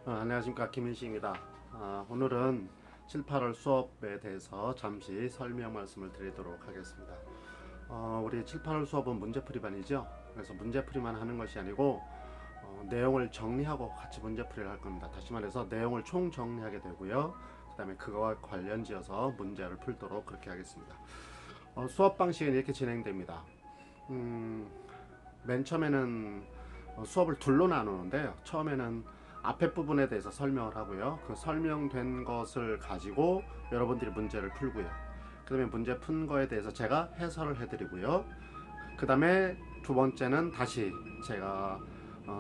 안녕하십니까, 김인식입니다. 오늘은 7, 8월 수업에 대해서 잠시 설명 말씀을 드리도록 하겠습니다. 우리 7, 8월 수업은 문제풀이반이죠. 그래서 문제풀이만 하는 것이 아니고 내용을 정리하고 같이 문제풀이를 할 겁니다. 다시 말해서 내용을 총 정리하게 되고요. 그 다음에 그거와 관련지어서 문제를 풀도록 그렇게 하겠습니다. 수업 방식은 이렇게 진행됩니다. 맨 처음에는 수업을 둘로 나누는데요. 처음에는 앞에 부분에 대해서 설명을 하고요. 그 설명된 것을 가지고 여러분들이 문제를 풀고요. 그 다음에 문제 푼 거에 대해서 제가 해설을 해드리고요. 그 다음에 두 번째는 다시 제가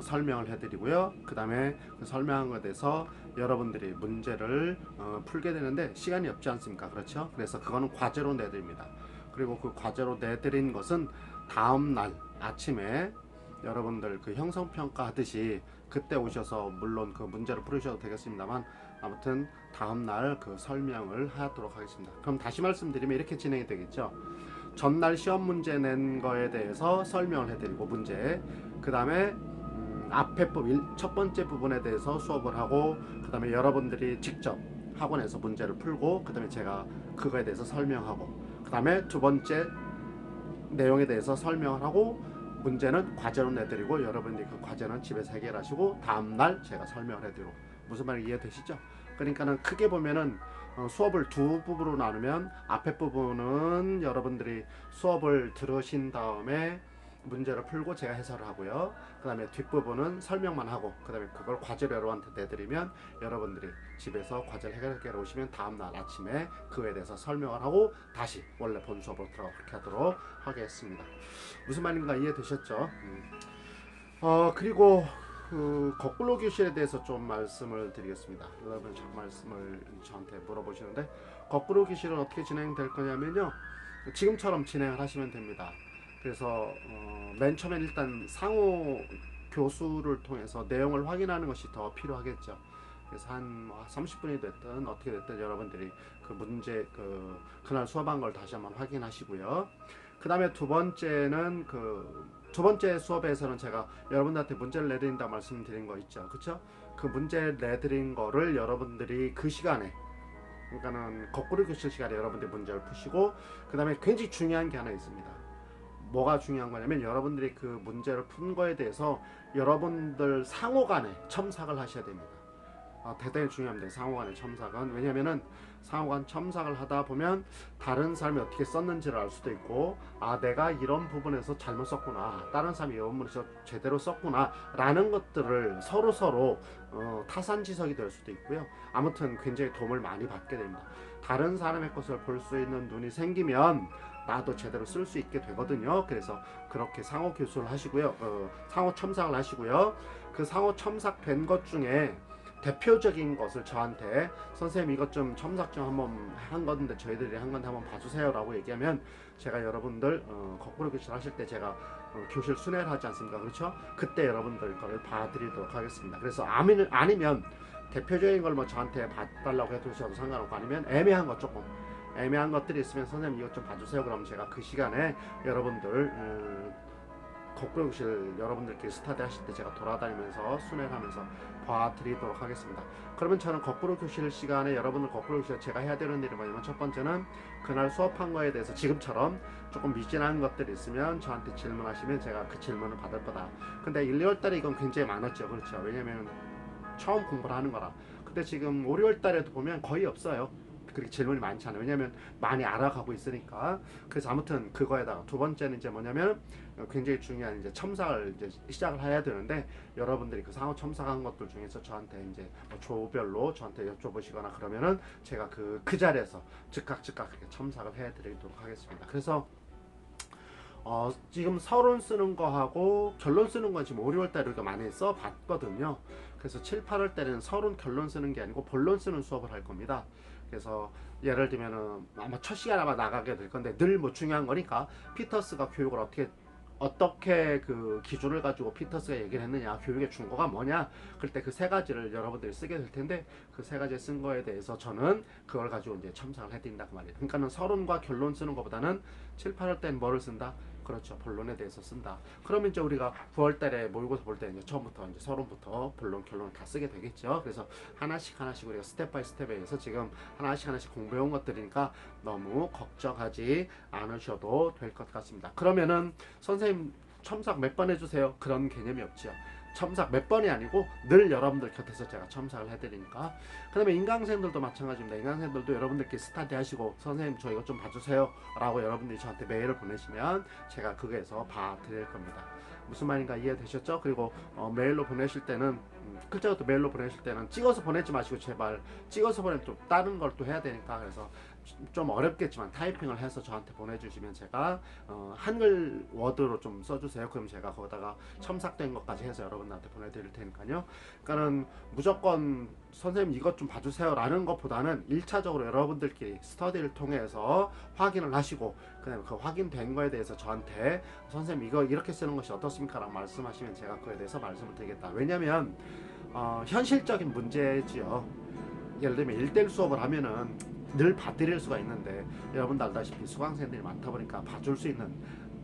설명을 해드리고요. 그 다음에 그 설명한 것에 대해서 여러분들이 문제를 풀게 되는데 시간이 없지 않습니까? 그렇죠? 그래서 그거는 과제로 내드립니다. 그리고 그 과제로 내드린 것은 다음 날 아침에 여러분들 그 형성평가 하듯이 그때 오셔서 물론 그 문제를 풀으셔도 되겠습니다만 아무튼 다음날 그 설명을 하도록 하겠습니다. 그럼 다시 말씀드리면 이렇게 진행이 되겠죠. 전날 시험 문제 낸 거에 대해서 설명을 해드리고 문제, 그 다음에 앞에 첫 번째 부분에 대해서 수업을 하고, 그 다음에 여러분들이 직접 학원에서 문제를 풀고, 그 다음에 제가 그거에 대해서 설명하고, 그 다음에 두 번째 내용에 대해서 설명을 하고, 문제는 과제로 내드리고 여러분들이 그 과제는 집에서 해결하시고 다음날 제가 설명을 해드리고. 무슨 말인지 이해되시죠? 그러니까는 크게 보면은 수업을 두 부분으로 나누면 앞에 부분은 여러분들이 수업을 들으신 다음에 문제를 풀고 제가 해설을 하고요. 그 다음에 뒷부분은 설명만 하고 그 다음에 그걸 과제로 여러분한테 내드리면 여러분들이 집에서 과제를 해결해 오시면 다음날 아침에 그에 대해서 설명을 하고 다시 원래 본 수업으로 그렇게 하도록 하겠습니다. 무슨 말인가 이해되셨죠? 그리고 그 거꾸로 교실에 대해서 좀 말씀을 드리겠습니다. 여러분 자꾸 말씀을 저한테 물어보시는데 거꾸로 교실은 어떻게 진행될 거냐면요. 지금처럼 진행을 하시면 됩니다. 그래서 맨 처음엔 일단 상호 교수를 통해서 내용을 확인하는 것이 더 필요하겠죠. 그래서 한 30분이 됐든 어떻게 됐든 여러분들이 그 문제 그날 수업한 걸 다시 한번 확인하시고요. 그 다음에 두 번째는 두 번째 수업에서는 제가 여러분들한테 문제를 내드린다 말씀드린 거 있죠. 그쵸? 그 문제 내드린 거를 여러분들이 그 시간에, 그러니까는 거꾸로 교실 시간에 여러분들이 문제를 푸시고, 그 다음에 굉장히 중요한 게 하나 있습니다. 뭐가 중요한 거냐면 여러분들이 그 문제를 푼 거에 대해서 여러분들 상호 간에 첨삭을 하셔야 됩니다. 대단히 중요합니다. 상호간의 첨삭은. 왜냐면은 상호간 첨삭을 하다 보면 다른 사람이 어떻게 썼는지를 알 수도 있고, 내가 이런 부분에서 잘못 썼구나, 다른 사람이 이런 부분에서 제대로 썼구나 라는 것들을 서로 타산지석이 될 수도 있고요. 아무튼 굉장히 도움을 많이 받게 됩니다. 다른 사람의 것을 볼 수 있는 눈이 생기면 나도 제대로 쓸 수 있게 되거든요. 그래서 그렇게 상호 교수를 하시고요. 상호 첨삭을 하시고요. 그 상호 첨삭된 것 중에 대표적인 것을 저한테 선생님 이것 좀 첨삭 좀 한번 한 건데 저희들이 한 건데 한번 봐주세요 라고 얘기하면 제가 여러분들 거꾸로 교실 하실 때 제가 교실 순회를 하지 않습니까? 그렇죠? 그때 여러분들 거를 봐드리도록 하겠습니다. 그래서 아니면 대표적인 걸 뭐 저한테 봐달라고 해두셔도 상관없고, 아니면 애매한 것 조금 애매한 것들이 있으면 선생님 이것 좀 봐주세요 그러면 제가 그 시간에 여러분들 거꾸로 교실 여러분들끼리 스타디 하실 때 제가 돌아다니면서 순회를 하면서 봐드리도록 하겠습니다. 그러면 저는 거꾸로 교실 시간에 여러분들 거꾸로 교실 제가 해야 되는 일이 뭐냐면, 첫 번째는 그날 수업한 거에 대해서 지금처럼 조금 미진한 것들이 있으면 저한테 질문하시면 제가 그 질문을 받을 거다. 근데 1, 2월 달에 이건 굉장히 많았죠. 그렇죠? 왜냐면 처음 공부를 하는 거라. 근데 지금 5, 6월 달에도 보면 거의 없어요. 그렇게 질문이 많지 않아요. 왜냐면 많이 알아가고 있으니까. 그래서 아무튼 그거에다가 두 번째는 이제 뭐냐면 굉장히 중요한 이제 첨삭을 이제 시작을 해야 되는데, 여러분들이 그 상호 첨삭한 것들 중에서 저한테 이제 뭐 조별로 저한테 여쭤보시거나 그러면은 제가 그 자리에서 즉각 이렇게 첨삭을 해드리도록 하겠습니다. 그래서 지금 서론 쓰는 거하고 결론 쓰는 건 지금 5, 6월달에 우리가 많이 써봤거든요. 그래서 7, 8월 때는 서론 결론 쓰는 게 아니고 본론 쓰는 수업을 할 겁니다. 그래서 예를 들면은 아마 첫 시간 아마 나가게 될 건데, 늘 뭐 중요한 거니까 피터스가 교육을 어떻게 그 기준을 가지고 피터스가 얘기를 했느냐, 교육의 준거가 뭐냐, 그럴 때 그 세 가지를 여러분들이 쓰게 될 텐데, 그 세 가지 쓴 거에 대해서 저는 그걸 가지고 이제 첨삭을 해드린다 그 말이에요. 그러니까는 서론과 결론 쓰는 것보다는 7, 8월 때는 뭐를 쓴다? 그렇죠. 본론에 대해서 쓴다. 그러면 이제 우리가 9월 달에 모의고사 볼 때 이제 처음부터 이제 서론부터 본론, 결론을 다 쓰게 되겠죠. 그래서 하나씩 우리가 스텝 바이 스텝에 의해서 지금 하나씩 공부해온 것들이니까 너무 걱정하지 않으셔도 될 것 같습니다. 그러면은 선생님 첨삭 몇 번 해주세요. 그런 개념이 없죠. 첨삭 몇 번이 아니고 늘 여러분들 곁에서 제가 첨삭을 해드리니까. 그 다음에 인강생들도 마찬가지입니다. 인강생들도 여러분들끼리 스타디 하시고 선생님 저 이것 좀 봐주세요 라고 여러분들이 저한테 메일을 보내시면 제가 그거에서 봐드릴 겁니다. 무슨 말인가 이해되셨죠? 그리고 메일로 보내실 때는 글자도 메일로 보내실 때는 찍어서 보내지 마시고 제발 찍어서 보내면 또 다른 걸 또 해야 되니까 그래서 좀 어렵겠지만 타이핑을 해서 저한테 보내주시면 제가 한글 워드로 좀 써주세요. 그럼 제가 거기다가 첨삭된 것까지 해서 여러분들한테 보내드릴 테니까요. 그러니까는 무조건 선생님 이것 좀 봐주세요 라는 것보다는 1차적으로 여러분들끼리 스터디를 통해서 확인을 하시고 그다음에 그 확인된 거에 대해서 저한테 선생님 이거 이렇게 쓰는 것이 어떻습니까? 라고 말씀하시면 제가 그에 대해서 말씀을 드리겠다. 왜냐면 현실적인 문제지요. 예를 들면 1대1 수업을 하면은 늘 봐드릴 수가 있는데 여러분도 알다시피 수강생들이 많다 보니까 봐줄 수 있는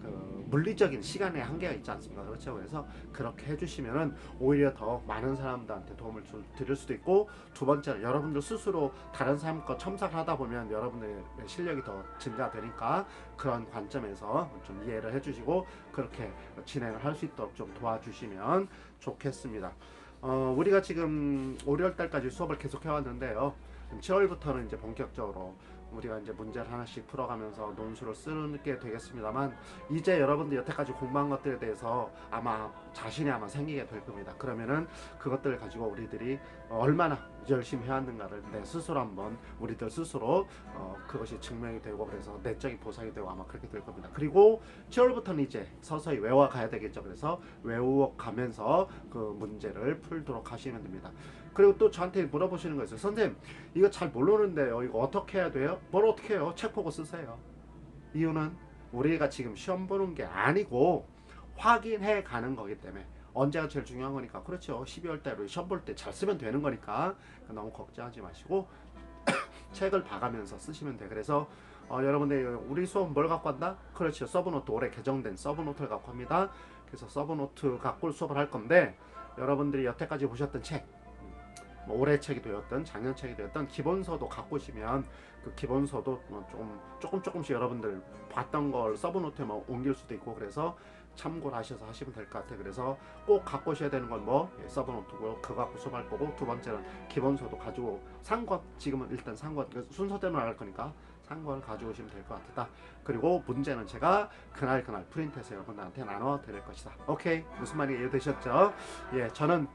그 물리적인 시간의 한계가 있지 않습니까? 그렇죠. 그래서 그렇게 해주시면은 오히려 더 많은 사람들한테 도움을 드릴 수도 있고, 두 번째는 여러분들 스스로 다른 사람 거 첨삭을 하다 보면 여러분들의 실력이 더 증가되니까 그런 관점에서 좀 이해를 해주시고 그렇게 진행을 할 수 있도록 좀 도와주시면 좋겠습니다. 우리가 지금 5, 6월 달까지 수업을 계속 해왔는데요. 7월부터는 이제 본격적으로 우리가 이제 문제를 하나씩 풀어가면서 논술을 쓰게 되겠습니다만, 이제 여러분들 여태까지 공부한 것들에 대해서 아마 자신이 생기게 될 겁니다. 그러면은 그것들을 가지고 우리들이 얼마나 열심히 해왔는가를 내 스스로 한번 우리들 스스로 그것이 증명이 되고 그래서 내적인 보상이 되고 아마 그렇게 될 겁니다. 그리고 7월부터는 이제 서서히 외워가야 되겠죠. 그래서 외워가면서 그 문제를 풀도록 하시면 됩니다. 그리고 또 저한테 물어보시는 거 있어요. 선생님 이거 잘 모르는데요, 이거 어떻게 해야 돼요? 뭘 어떻게 해요? 책 보고 쓰세요. 이유는 우리가 지금 시험 보는 게 아니고 확인해 가는 거기 때문에. 언제가 제일 중요한 거니까. 그렇죠. 12월 달에 시험 볼 때 잘 쓰면 되는 거니까 너무 걱정하지 마시고 책을 봐가면서 쓰시면 돼. 그래서 여러분들 우리 수업 뭘 갖고 한다? 그렇죠. 서브노트, 올해 개정된 서브노트를 갖고 합니다. 그래서 서브노트 갖고 수업을 할 건데, 여러분들이 여태까지 보셨던 책, 올해 책이 되었던 작년 책이 되었던 기본서도 갖고 오시면 그 기본서도 조금씩 여러분들 봤던 걸 서브노트에 옮길 수도 있고, 그래서 참고를 하셔서 하시면 될 것 같아요. 그래서 꼭 갖고 오셔야 되는 건 서브노트고요. 그거 갖고 수업할 거고, 두 번째는 기본서도 가지고 상권, 지금은 일단 상권 순서대로 나갈 거니까 상권을 가지고 오시면 될 것 같다. 그리고 문제는 제가 그날 프린트해서 여러분들한테 나눠 드릴 것이다. 오케이, 무슨 말이 이해되셨죠? 예, 저는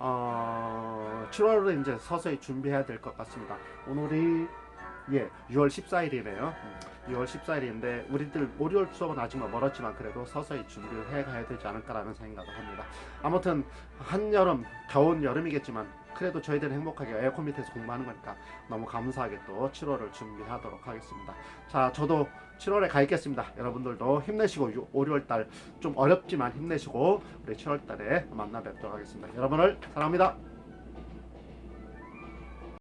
7월을 이제 서서히 준비해야 될 것 같습니다. 오늘이 6월 14일이네요. 6월 14일인데 우리들 5, 6월 수업은 아직 멀었지만 그래도 서서히 준비를 해가야 되지 않을까라는 생각을 합니다. 아무튼 한여름, 더운 여름이겠지만 그래도 저희들은 행복하게 에어컨 밑에서 공부하는 거니까 너무 감사하게 또 7월을 준비하도록 하겠습니다. 자, 저도 7월에 가 있겠습니다. 여러분들도 힘내시고 5, 6월 달 좀 어렵지만 힘내시고 우리 7월 달에 만나 뵙도록 하겠습니다. 여러분을 사랑합니다.